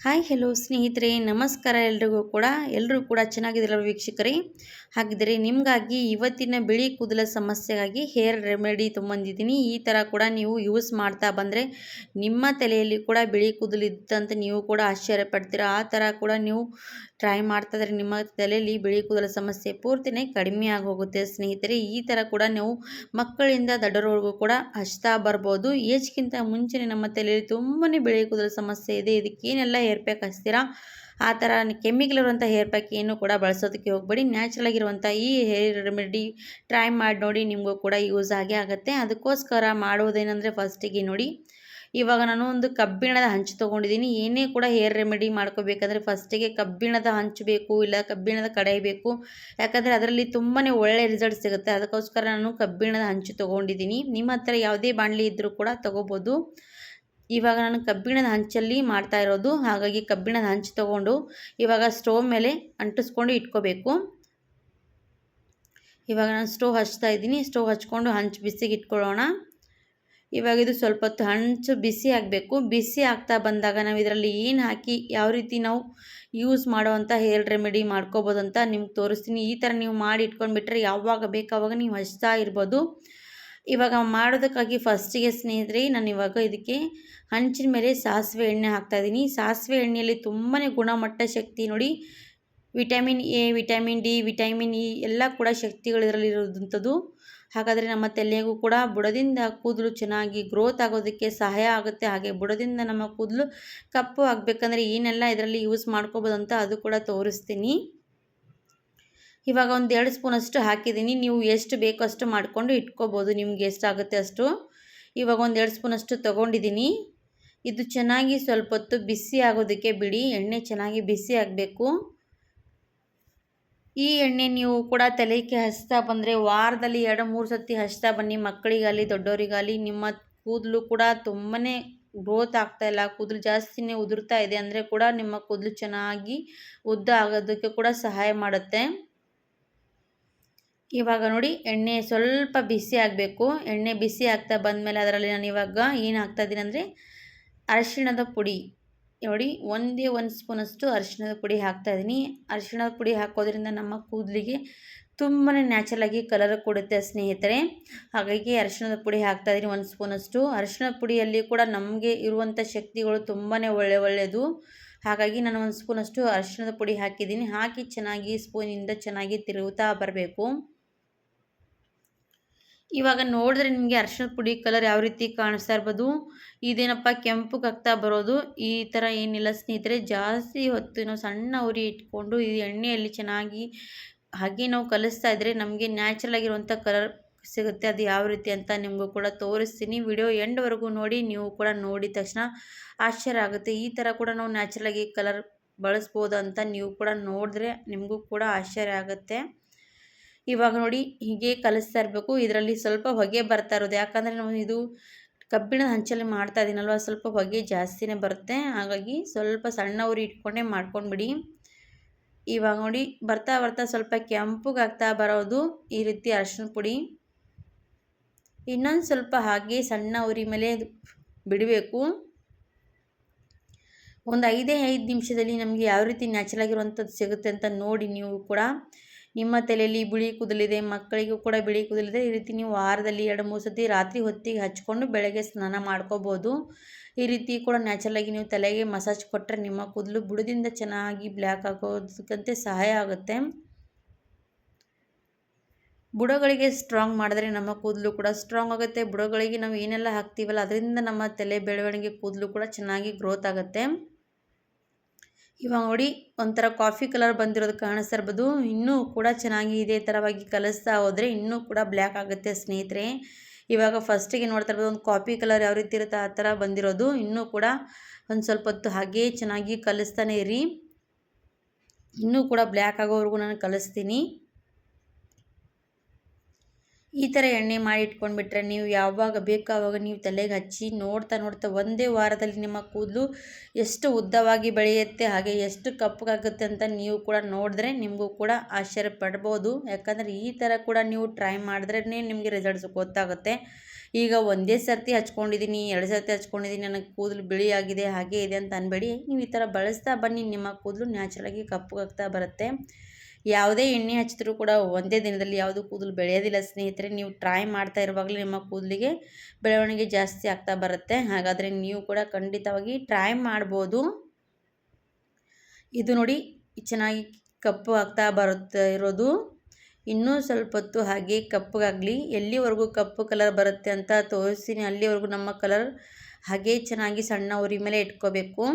Hi hello ಸ್ನೇಹಿತರೆ, ನಮಸ್ಕಾರ. ಎಲ್ಲರೂ ಕೂಡ ಚೆನ್ನಾಗಿದ್ದೀರಲ್ಲ ವೀಕ್ಷಕರೇ. ಹಾಗಿದ್ದರೆ ನಿಮಗಾಗಿ ಇವತ್ತಿನ ಬಿಳಿ ಕೂದಲ ಸಮಸ್ಯೆಗಾಗಿ ಹೇರ್ ರೆಮಿಡಿ ತೊಗೊಂಬಂದಿದ್ದೀನಿ. ಈ ಥರ ಕೂಡ ನೀವು ಯೂಸ್ ಮಾಡ್ತಾ ಬಂದರೆ ನಿಮ್ಮ ತಲೆಯಲ್ಲಿ ಕೂಡ ಬಿಳಿ ಕೂದಲು ಇದ್ದಂತ ನೀವು ಕೂಡ ಆಶ್ಚರ್ಯ ಪಡ್ತೀರಾ. ಆ ಥರ ಕೂಡ ನೀವು ಟ್ರೈ ಮಾಡ್ತಾ ಇದ್ರೆ ನಿಮ್ಮ ತಲೆಯಲ್ಲಿ ಬಿಳಿ ಕೂದಲ ಸಮಸ್ಯೆ ಪೂರ್ತಿನೇ ಕಡಿಮೆ ಆಗಿ ಹೋಗುತ್ತೆ ಸ್ನೇಹಿತರೆ. ಈ ಥರ ಕೂಡ ನೀವು ಮಕ್ಕಳಿಂದ ದೊಡ್ಡರವರೆಗೂ ಕೂಡ ಹಚ್ತಾ ಬರ್ಬೋದು. ಏಜ್ಗಿಂತ ಮುಂಚೆನೇ ನಮ್ಮ ತಲೆಯಲ್ಲಿ ತುಂಬಾ ಬಿಳಿ ಕೂದಲ ಸಮಸ್ಯೆ ಇದೆ. ಇದಕ್ಕೇನೆಲ್ಲ ಹೇರ್ ಪ್ಯಾಕ್ ಹಚ್ತೀರಾ, ಆ ಥರ ಕೆಮಿಕಲ್ ಇರುವಂಥ ಹೇರ್ ಪ್ಯಾಕ್ ಏನು ಕೂಡ ಬಳಸೋದಕ್ಕೆ ಹೋಗಬೇಡಿ. ನ್ಯಾಚುರಲ್ ಆಗಿರುವಂಥ ಈ ಹೇರ್ ರೆಮಿಡಿ ಟ್ರೈ ಮಾಡಿ ನೋಡಿ, ನಿಮಗೂ ಕೂಡ ಯೂಸ್ ಆಗೇ ಆಗುತ್ತೆ. ಅದಕ್ಕೋಸ್ಕರ ಮಾಡುವುದೇನೆಂದರೆ, ಫಸ್ಟಿಗೆ ನೋಡಿ, ಇವಾಗ ನಾನು ಒಂದು ಕಬ್ಬಿಣದ ಹಂಚು ತೊಗೊಂಡಿದ್ದೀನಿ. ಏನೇ ಕೂಡ ಹೇರ್ ರೆಮಿಡಿ ಮಾಡ್ಕೋಬೇಕಂದ್ರೆ ಫಸ್ಟಿಗೆ ಕಬ್ಬಿಣದ ಹಂಚು ಬೇಕು, ಇಲ್ಲ ಕಬ್ಬಿಣದ ಕಡಾಯಿ ಬೇಕು. ಯಾಕಂದರೆ ಅದರಲ್ಲಿ ತುಂಬಾ ಒಳ್ಳೆ ರಿಸಲ್ಟ್ ಸಿಗುತ್ತೆ. ಅದಕ್ಕೋಸ್ಕರ ನಾನು ಕಬ್ಬಿಣದ ಹಂಚು ತೊಗೊಂಡಿದ್ದೀನಿ. ನಿಮ್ಮ ಹತ್ರ ಯಾವುದೇ ಬಾಣಲಿ ಇದ್ದರೂ ಕೂಡ ತೊಗೋಬೋದು. ಇವಾಗ ನಾನು ಕಬ್ಬಿಣದ ಹಂಚಲ್ಲಿ ಮಾಡ್ತಾ ಇರೋದು, ಹಾಗಾಗಿ ಕಬ್ಬಿಣದ ಹಂಚು ತೊಗೊಂಡು ಇವಾಗ ಸ್ಟೋವ್ ಮೇಲೆ ಅಂಟಿಸ್ಕೊಂಡು ಇಟ್ಕೋಬೇಕು. ಇವಾಗ ನಾನು ಸ್ಟೋವ್ ಹಚ್ತಾ ಇದ್ದೀನಿ. ಸ್ಟೋವ್ ಹಚ್ಕೊಂಡು ಹಂಚು ಬಿಸಿಗೆ ಇಟ್ಕೊಳ್ಳೋಣ. ಇವಾಗ ಇದು ಸ್ವಲ್ಪ ಹೊತ್ತು ಹಂಚು ಬಿಸಿ ಆಗಬೇಕು. ಬಿಸಿ ಆಗ್ತಾ ಬಂದಾಗ ನಾವು ಇದರಲ್ಲಿ ಏನು ಹಾಕಿ ಯಾವ ರೀತಿ ನಾವು ಯೂಸ್ ಮಾಡುವಂಥ ಹೇರ್ ರೆಮಿಡಿ ಮಾಡ್ಕೋಬೋದು ಅಂತ ನಿಮ್ಗೆ ತೋರಿಸ್ತೀನಿ. ಈ ಥರ ನೀವು ಮಾಡಿ ಇಟ್ಕೊಂಡ್ಬಿಟ್ರೆ ಯಾವಾಗ ಬೇಕಾವಾಗ ನೀವು ಹಚ್ತಾ ಇರ್ಬೋದು. ಇವಾಗ ಮಾಡೋದಕ್ಕಾಗಿ ಫಸ್ಟಿಗೆ ಸ್ನೇಹಿತರೆ, ನಾನು ಇವಾಗ ಇದಕ್ಕೆ ಹಂಚಿನ ಮೇಲೆ ಸಾಸಿವೆ ಎಣ್ಣೆ ಹಾಕ್ತಾಯಿದ್ದೀನಿ. ಸಾಸಿವೆ ಎಣ್ಣೆಯಲ್ಲಿ ತುಂಬಾ ಗುಣಮಟ್ಟ ಶಕ್ತಿ ನೋಡಿ, vitamin A, vitamin D, vitamin E ಎಲ್ಲ ಕೂಡ ಶಕ್ತಿಗಳು ಇದರಲ್ಲಿ ಇರೋದಂಥದ್ದು. ಹಾಗಾದರೆ ನಮ್ಮ ತಲೆಗೂ ಕೂಡ ಬುಡದಿಂದ ಕೂದಲು ಚೆನ್ನಾಗಿ ಗ್ರೋತ್ ಆಗೋದಕ್ಕೆ ಸಹಾಯ ಆಗುತ್ತೆ. ಹಾಗೆ ಬುಡದಿಂದ ನಮ್ಮ ಕೂದಲು ಕಪ್ಪು ಆಗಬೇಕಂದ್ರೆ ಏನೆಲ್ಲ ಇದರಲ್ಲಿ ಯೂಸ್ ಮಾಡ್ಕೋಬೋದು ಅಂತ ಅದು ಕೂಡ ತೋರಿಸ್ತೀನಿ. ಇವಾಗ ಒಂದು 2 ಸ್ಪೂನಷ್ಟು ಹಾಕಿದ್ದೀನಿ. ನೀವು ಎಷ್ಟು ಬೇಕೋ ಅಷ್ಟು ಮಾಡಿಕೊಂಡು ಇಟ್ಕೋಬೋದು, ನಿಮ್ಗೆ ಎಷ್ಟಾಗುತ್ತೆ ಅಷ್ಟು. ಇವಾಗ ಒಂದು 2 ಸ್ಪೂನಷ್ಟು ತೊಗೊಂಡಿದ್ದೀನಿ. ಇದು ಚೆನ್ನಾಗಿ ಸ್ವಲ್ಪ ಹೊತ್ತು ಬಿಸಿ ಆಗೋದಕ್ಕೆ ಬಿಡಿ. ಎಣ್ಣೆ ಚೆನ್ನಾಗಿ ಬಿಸಿ ಆಗಬೇಕು. ಈ ಎಣ್ಣೆ ನೀವು ಕೂಡ ತಲೆಗೆ ಹಚ್ತಾ ಬಂದರೆ ವಾರದಲ್ಲಿ 2-3 ಸತಿ ಹಚ್ತಾ ಬನ್ನಿ. ಮಕ್ಕಳಿಗಾಗಲಿ ದೊಡ್ಡವರಿಗಾಗಲಿ ನಿಮ್ಮ ಕೂದಲು ಕೂಡ ತುಂಬಾ ಗ್ರೋತ್ ಆಗ್ತಾಯಿಲ್ಲ, ಕೂದಲು ಜಾಸ್ತಿನೇ ಉದುರ್ತಾ ಇದೆ ಅಂದರೆ ಕೂಡ ನಿಮ್ಮ ಕೂದಲು ಚೆನ್ನಾಗಿ ಉದ್ದ ಆಗೋದಕ್ಕೆ ಕೂಡ ಸಹಾಯ ಮಾಡುತ್ತೆ. ಇವಾಗ ನೋಡಿ, ಎಣ್ಣೆ ಸ್ವಲ್ಪ ಬಿಸಿ ಆಗಬೇಕು. ಎಣ್ಣೆ ಬಿಸಿ ಆಗ್ತಾ ಬಂದಮೇಲೆ ಅದರಲ್ಲಿ ನಾನು ಇವಾಗ ಏನು ಹಾಕ್ತಾಯಿದ್ದೀನಿ ಅಂದರೆ ಅರಿಶಿಣದ ಪುಡಿ. ನೋಡಿ, ಒಂದೇ 1 ಸ್ಪೂನಷ್ಟು ಅರಿಶಿಣದ ಪುಡಿ ಹಾಕ್ತಾಯಿದ್ದೀನಿ. ಅರಿಶಿಣದ ಪುಡಿ ಹಾಕೋದ್ರಿಂದ ನಮ್ಮ ಕೂದಲಿಗೆ ತುಂಬಾ ನ್ಯಾಚುರಲಾಗಿ ಕಲರ್ ಕೊಡುತ್ತೆ ಸ್ನೇಹಿತರೆ. ಹಾಗಾಗಿ ಅರಿಶಿಣದ ಪುಡಿ ಹಾಕ್ತಾಯಿದ್ದೀನಿ 1 ಸ್ಪೂನಷ್ಟು. ಅರಿಶಿಣದ ಪುಡಿಯಲ್ಲಿ ಕೂಡ ನಮಗೆ ಇರುವಂಥ ಶಕ್ತಿಗಳು ತುಂಬಾ ಒಳ್ಳೆಯದು. ಹಾಗಾಗಿ ನಾನು 1 ಸ್ಪೂನಷ್ಟು ಅರಿಶಿಣದ ಪುಡಿ ಹಾಕಿದ್ದೀನಿ. ಹಾಕಿ ಚೆನ್ನಾಗಿ ಸ್ಪೂನಿಂದ ಚೆನ್ನಾಗಿ ತಿರುಗುತ್ತಾ ಬರಬೇಕು. ಇವಾಗ ನೋಡಿದ್ರೆ ನಿಮಗೆ ಅರಿಶಿಣದ ಪುಡಿ ಕಲರ್ ಯಾವ ರೀತಿ ಕಾಣಿಸ್ತಾ ಇರ್ಬೋದು. ಇದೇನಪ್ಪ ಕೆಂಪಗಾಗ್ತಾ ಬರೋದು. ಈ ಥರ ಏನಿಲ್ಲ ಸ್ನೇಹಿತರೆ, ಜಾಸ್ತಿ ಹೊತ್ತು ನಾವು ಸಣ್ಣ ಉರಿ ಇಟ್ಕೊಂಡು ಈ ಎಣ್ಣೆಯಲ್ಲಿ ಚೆನ್ನಾಗಿ ಹಾಗೆ ನಾವು ಕಲಿಸ್ತಾ ಇದ್ದರೆ ನಮಗೆ ನ್ಯಾಚುರಲ್ ಆಗಿರುವಂಥ ಕಲರ್ ಸಿಗುತ್ತೆ. ಅದು ಯಾವ ರೀತಿ ಅಂತ ನಿಮಗೂ ಕೂಡ ತೋರಿಸ್ತೀನಿ. ವಿಡಿಯೋ ಎಂಡ್ವರೆಗೂ ನೋಡಿ. ನೀವು ಕೂಡ ನೋಡಿದ ತಕ್ಷಣ ಆಶ್ಚರ್ಯ ಆಗುತ್ತೆ. ಈ ಥರ ಕೂಡ ನಾವು ನ್ಯಾಚುರಲಾಗಿ ಕಲರ್ ಬಳಸ್ಬೋದು ಅಂತ ನೀವು ಕೂಡ ನೋಡಿದ್ರೆ ನಿಮಗೂ ಕೂಡ ಆಶ್ಚರ್ಯ ಆಗುತ್ತೆ. ಇವಾಗ ನೋಡಿ, ಹೀಗೆ ಕಲಿಸ್ತಾ ಇರಬೇಕು. ಇದರಲ್ಲಿ ಸ್ವಲ್ಪ ಹೊಗೆ ಬರ್ತಾ ಇರೋದು, ಯಾಕಂದರೆ ನಾವು ಇದು ಕಬ್ಬಿಣದ ಹಂಚಲ್ಲಿ ಮಾಡ್ತಾ ಇದ್ದೀನಲ್ವ, ಸ್ವಲ್ಪ ಹೊಗೆ ಜಾಸ್ತಿನೇ ಬರುತ್ತೆ. ಹಾಗಾಗಿ ಸ್ವಲ್ಪ ಸಣ್ಣ ಉರಿ ಇಟ್ಕೊಂಡೇ ಮಾಡ್ಕೊಂಡ್ಬಿಡಿ. ಇವಾಗ ನೋಡಿ, ಬರ್ತಾ ಬರ್ತಾ ಸ್ವಲ್ಪ ಕೆಂಪಗಾಗ್ತಾ ಬರೋದು ಈ ರೀತಿ ಅರಿಶಿನ ಪುಡಿ. ಇನ್ನೊಂದು ಸ್ವಲ್ಪ ಹಾಗೆ ಸಣ್ಣ ಉರಿ ಮೇಲೆ ಬಿಡಬೇಕು. ಒಂದು 5 ನಿಮಿಷದಲ್ಲಿ ನಮಗೆ ಯಾವ ರೀತಿ ನ್ಯಾಚುರಲ್ ಆಗಿರುವಂಥದ್ದು ಸಿಗುತ್ತೆ ಅಂತ ನೋಡಿ. ನೀವು ಕೂಡ ನಿಮ್ಮ ತಲೆಯಲ್ಲಿ ಬಿಳಿ ಕೂದಲಿದೆ, ಮಕ್ಕಳಿಗೂ ಕೂಡ ಬಿಳಿ ಕೂದಲಿದೆ, ಈ ರೀತಿ ನೀವು ವಾರದಲ್ಲಿ 2-3 ಸತಿ ರಾತ್ರಿ ಹೊತ್ತಿಗೆ ಹಚ್ಕೊಂಡು ಬೆಳಗ್ಗೆ ಸ್ನಾನ ಮಾಡ್ಕೋಬೋದು. ಈ ರೀತಿ ಕೂಡ ನ್ಯಾಚುರಲಾಗಿ ನೀವು ತಲೆಗೆ ಮಸಾಜ್ ಕೊಟ್ಟರೆ ನಿಮ್ಮ ಕೂದಲು ಬುಡದಿಂದ ಚೆನ್ನಾಗಿ ಬ್ಲ್ಯಾಕ್ ಆಗೋದಕ್ಕಂತೆ ಸಹಾಯ ಆಗುತ್ತೆ. ಬುಡಗಳಿಗೆ ಸ್ಟ್ರಾಂಗ್ ಮಾಡಿದ್ರೆ ನಮ್ಮ ಕೂದಲು ಕೂಡ ಸ್ಟ್ರಾಂಗ್ ಆಗುತ್ತೆ. ಬುಡಗಳಿಗೆ ನಾವು ಏನೆಲ್ಲ ಹಾಕ್ತೀವಲ್ಲ ಅದರಿಂದ ನಮ್ಮ ತಲೆ ಬೆಳವಣಿಗೆ ಕೂದಲು ಕೂಡ ಚೆನ್ನಾಗಿ ಗ್ರೋತ್ ಆಗುತ್ತೆ. ಇವಾಗ ನೋಡಿ, ಒಂಥರ ಕಾಫಿ ಕಲರ್ ಬಂದಿರೋದು ಕಾಣಿಸ್ತಾ ಇರ್ಬೋದು. ಇನ್ನೂ ಕೂಡ ಚೆನ್ನಾಗಿ ಇದೇ ಥರವಾಗಿ ಕಲಿಸ್ತಾ ಹೋದರೆ ಇನ್ನೂ ಕೂಡ ಬ್ಲ್ಯಾಕ್ ಆಗುತ್ತೆ ಸ್ನೇಹಿತರೆ. ಇವಾಗ ಫಸ್ಟಿಗೆ ನೋಡ್ತಾ ಇರ್ಬೋದು, ಒಂದು ಕಾಫಿ ಕಲರ್ ಯಾವ ರೀತಿ ಇರುತ್ತೆ ಆ ಥರ ಬಂದಿರೋದು. ಇನ್ನೂ ಕೂಡ ಒಂದು ಸ್ವಲ್ಪ ಹೊತ್ತು ಹಾಗೇ ಚೆನ್ನಾಗಿ ಕಲಿಸ್ತಾನೆ ಇರಿ. ಇನ್ನೂ ಕೂಡ ಬ್ಲ್ಯಾಕ್ ಆಗೋವರೆಗೂ ನಾನು ಕಲಿಸ್ತೀನಿ. ಈ ಥರ ಎಣ್ಣೆ ಮಾಡಿ ಇಟ್ಕೊಂಡ್ಬಿಟ್ರೆ ನೀವು ಯಾವಾಗ ಬೇಕೋ ಆವಾಗ ನೀವು ತಲೆಗೆ ಹಚ್ಚಿ ನೋಡ್ತಾ ನೋಡ್ತಾ ಒಂದೇ ವಾರದಲ್ಲಿ ನಿಮ್ಮ ಕೂದಲು ಎಷ್ಟು ಉದ್ದವಾಗಿ ಬೆಳೆಯುತ್ತೆ, ಹಾಗೆ ಎಷ್ಟು ಕಪ್ಪಗಾಗುತ್ತೆ ಅಂತ ನೀವು ಕೂಡ ನೋಡಿದ್ರೆ ನಿಮಗೂ ಕೂಡ ಆಶ್ಚರ್ಯ ಪಡ್ಬೋದು. ಯಾಕಂದರೆ ಈ ಥರ ಕೂಡ ನೀವು ಟ್ರೈ ಮಾಡಿದ್ರೇ ನಿಮಗೆ ರಿಸಲ್ಟ್ಸ್ ಗೊತ್ತಾಗುತ್ತೆ. ಈಗ ಒಂದೇ ಸರ್ತಿ ಹಚ್ಕೊಂಡಿದ್ದೀನಿ, 2 ಸರ್ತಿ ಹಚ್ಕೊಂಡಿದ್ದೀನಿ, ನನಗೆ ಕೂದಲು ಬಿಳಿ ಆಗಿದೆ ಹಾಗೆ ಇದೆ ಅಂತ ಅನ್ಬೇಡಿ. ನೀವು ಈ ಥರ ಬಳಸ್ತಾ ಬನ್ನಿ, ನಿಮ್ಮ ಕೂದಲು ನ್ಯಾಚುರಲಾಗಿ ಕಪ್ಪಗಾಗ್ತಾ ಬರುತ್ತೆ. ಯಾವುದೇ ಎಣ್ಣೆ ಹಚ್ಚಿದ್ರೂ ಕೂಡ ಒಂದೇ ದಿನದಲ್ಲಿ ಯಾವುದು ಕೂದಲು ಬೆಳೆಯೋದಿಲ್ಲ ಸ್ನೇಹಿತರೆ. ನೀವು ಟ್ರೈ ಮಾಡ್ತಾ ಇರುವಾಗಲೇ ನಿಮ್ಮ ಕೂದಲಿಗೆ ಬೆಳವಣಿಗೆ ಜಾಸ್ತಿ ಆಗ್ತಾ ಬರುತ್ತೆ. ಹಾಗಾದರೆ ನೀವು ಕೂಡ ಖಂಡಿತವಾಗಿ ಟ್ರೈ ಮಾಡ್ಬೋದು. ಇದು ನೋಡಿ ಚೆನ್ನಾಗಿ ಕಪ್ಪು ಆಗ್ತಾ ಬರುತ್ತೆ ಇರೋದು. ಇನ್ನೂ ಸ್ವಲ್ಪ ಹೊತ್ತು ಹಾಗೆ ಕಪ್ಪಗಾಗಲಿ. ಎಲ್ಲಿವರೆಗೂ ಕಪ್ಪು ಕಲರ್ ಬರುತ್ತೆ ಅಂತ ತೋರಿಸ್ತೀನಿ, ಅಲ್ಲಿವರೆಗೂ ನಮ್ಮ ಕಲರ್ ಹಾಗೆ ಚೆನ್ನಾಗಿ ಸಣ್ಣ ಉರಿ ಮೇಲೆ ಇಟ್ಕೋಬೇಕು.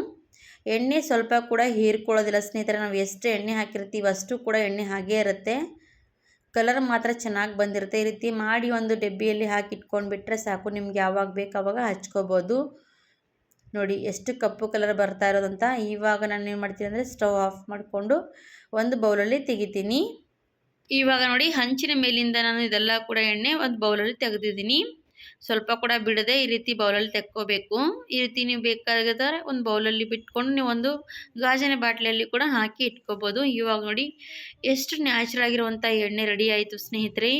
ಎಣ್ಣೆ ಸ್ವಲ್ಪ ಕೂಡ ಹೀರ್ಕೊಳ್ಳೋದಿಲ್ಲ ಸ್ನೇಹಿತರೆ. ನಾವು ಎಷ್ಟು ಎಣ್ಣೆ ಹಾಕಿರ್ತೀವಿ ಅಷ್ಟು ಕೂಡ ಎಣ್ಣೆ ಹಾಗೇ ಇರುತ್ತೆ. ಕಲರ್ ಮಾತ್ರ ಚೆನ್ನಾಗಿ ಬಂದಿರುತ್ತೆ. ಈ ರೀತಿ ಮಾಡಿ ಒಂದು ಡಬ್ಬಿಯಲ್ಲಿ ಹಾಕಿ ಇಟ್ಕೊಂಡ್ಬಿಟ್ರೆ ಸಾಕು. ನಿಮ್ಗೆ ಯಾವಾಗ ಬೇಕು ಆವಾಗ ಹಚ್ಕೋಬೋದು. ನೋಡಿ ಎಷ್ಟು ಕಪ್ಪು ಕಲರ್ ಬರ್ತಾ ಇರೋದಂತ. ಇವಾಗ ನಾನು ಏನು ಮಾಡ್ತೀನಿ ಅಂದರೆ ಸ್ಟವ್ ಆಫ್ ಮಾಡಿಕೊಂಡು ಒಂದು ಬೌಲಲ್ಲಿ ತೆಗಿತೀನಿ. ಇವಾಗ ನೋಡಿ ಹಂಚಿನ ಮೇಲಿಂದ ನಾನು ಇದೆಲ್ಲ ಕೂಡ ಎಣ್ಣೆ ಒಂದು ಬೌಲಲ್ಲಿ ತೆಗೆದಿದ್ದೀನಿ. ಸ್ವಲ್ಪ ಕೂಡ ಬಿಡದೆ ಈ ರೀತಿ ಬೌಲಲ್ಲಿ ತೆಕ್ಕೋಬೇಕು. ಈ ರೀತಿ ನೀವು ಬೇಕಾದರೆ ಒಂದು ಬೌಲಲ್ಲಿ ಬಿಟ್ಕೊಂಡು ನೀವು ಒಂದು ಗಾಜಿನ ಬಾಟ್ಲಿಯಲ್ಲಿ ಕೂಡ ಹಾಕಿ ಇಟ್ಕೋಬೋದು. ಇವಾಗ ನೋಡಿ ಎಷ್ಟು ನ್ಯಾಚುರಲ್ ಆಗಿರುವಂಥ ಎಣ್ಣೆ ರೆಡಿ ಆಯಿತು ಸ್ನೇಹಿತರೆ.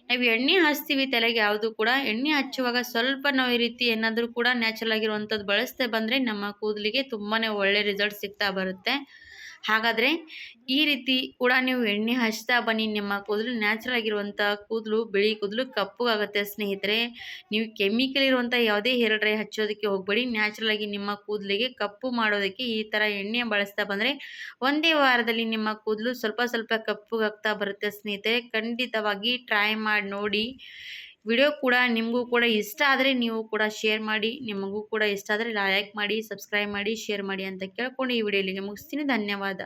ನಾವು ಎಣ್ಣೆ ಹಚ್ತೀವಿ ತಲೆಗೆ ಯಾವುದು ಕೂಡ, ಎಣ್ಣೆ ಹಚ್ಚುವಾಗ ಸ್ವಲ್ಪ ನಾವು ಈ ರೀತಿ ಏನಾದರೂ ಕೂಡ ನ್ಯಾಚುರಲ್ ಆಗಿರುವಂಥದ್ದು ಬಳಸ್ತಾ ಬಂದರೆ ನಮ್ಮ ಕೂದಲಿಗೆ ತುಂಬಾ ಒಳ್ಳೆ ರಿಸಲ್ಟ್ ಸಿಗ್ತಾ ಬರುತ್ತೆ. ಹಾಗಾದರೆ ಈ ರೀತಿ ಕೂಡ ನೀವು ಎಣ್ಣೆ ಹಚ್ತಾ ಬನ್ನಿ, ನಿಮ್ಮ ಕೂದಲು ನ್ಯಾಚುರಲ್ ಆಗಿರುವಂಥ ಕೂದಲು ಬಿಳಿ ಕೂದಲು ಕಪ್ಪಗಾಗುತ್ತೆ ಸ್ನೇಹಿತರೆ. ನೀವು ಕೆಮಿಕಲ್ ಇರುವಂಥ ಯಾವುದೇ ಹೇರ್ ಡ್ರೈ ಹಚ್ಚೋದಕ್ಕೆ ಹೋಗಬೇಡಿ. ನ್ಯಾಚುರಲ್ ಆಗಿ ನಿಮ್ಮ ಕೂದಲಿಗೆ ಕಪ್ಪು ಮಾಡೋದಕ್ಕೆ ಈ ಥರ ಎಣ್ಣೆ ಬಳಸ್ತಾ ಬಂದರೆ ಒಂದೇ ವಾರದಲ್ಲಿ ನಿಮ್ಮ ಕೂದಲು ಸ್ವಲ್ಪ ಸ್ವಲ್ಪ ಕಪ್ಪಗಾಗ್ತಾ ಬರುತ್ತೆ ಸ್ನೇಹಿತರೆ. ಖಂಡಿತವಾಗಿ ಟ್ರೈ ಮಾಡಿ ನೋಡಿ. ವಿಡಿಯೋ ಕೂಡ ನಿಮಗೂ ಕೂಡ ಇಷ್ಟ ಆದರೆ ನೀವು ಕೂಡ ಶೇರ್ ಮಾಡಿ, ನಿಮಗೂ ಕೂಡ ಇಷ್ಟ ಆದರೆ ಲೈಕ್ ಮಾಡಿ, ಸಬ್ಸ್ಕ್ರೈಬ್ ಮಾಡಿ, ಶೇರ್ ಮಾಡಿ ಅಂತ ಕೇಳ್ಕೊಂಡು ಈ ವಿಡಿಯೋ ಇಲ್ಲಿಗೆ ಮುಗಿಸ್ತೀನಿ. ಧನ್ಯವಾದ.